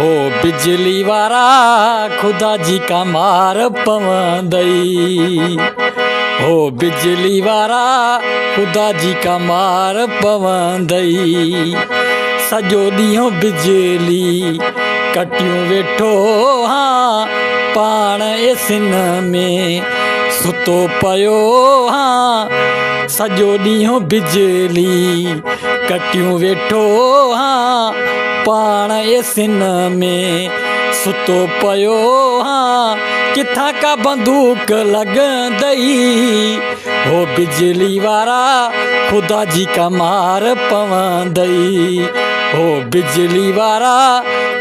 हो बिजली वारा खुदा जी का मार पवंदई। हो बिजली वारा खुदा जी का मार पवंदई। सॼो ॾींहुं बिजली कटियूं वेठो हाँ, पाण एसिन में सुतो पियो हाँ। सॼो ॾींहुं बिजली कटियूं वेठो हाँ, पाण एसिन में सुतो पियो हाँ। किथां का बंदूक लॻंदई। हो बिजली वारा खुदा जी का मार पवंदई। हो बिजली वारा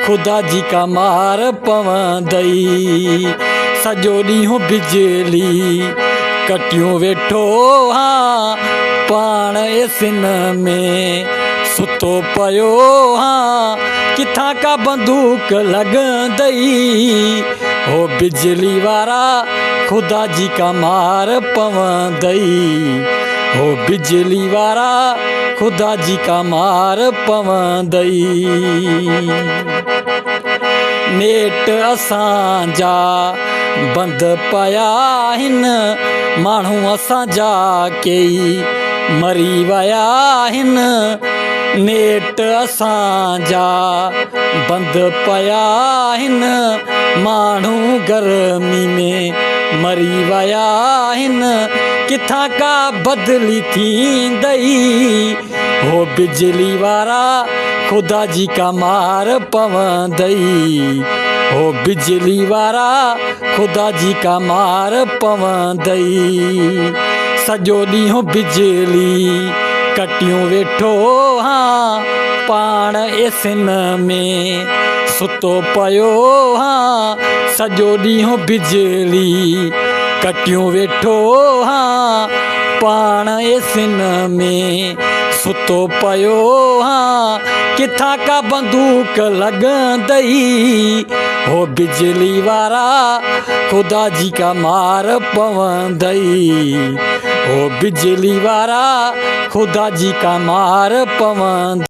खुदा जी का मार पवंदई। सॼो ॾींहुं बिजली कटियूं वेठो हाँ, पाण एसिन में सुतो पियो हाँ। किथां का बंदूक लॻंदई। हो बिजली वारा खुदा जी का मार पवंदई। हो बिजली वारा खुदा जी का मार पवंदई। नेट असांजा बंदि पिया आहिनि, माण्हू असांजा कई मरी विया आहिनि। नेट असांजा बंदि पिया आहिनि, माण्हू गर्मी में मरी विया आहिनि। किथां का बदली थींदई। हो बिजली वारा खुदा जी का मार पवंदई। हो बिजली वारा खुदा जी का मार पवंदई। सॼो ॾींहुं बिजली कटियूं वेठो हाँ, पाण एसिन में सुतो पियो हाँ। सॼो ॾींहुं बिजली कटियूं वेठो हाँ, पाण एसिन में सुतो पियो हाँ। किथां का बंदूक लॻंदई। हो बिजली वारा खुदा जी का मार पवंदई। हो बिजली वारा खुदा जी का मार पवंदई।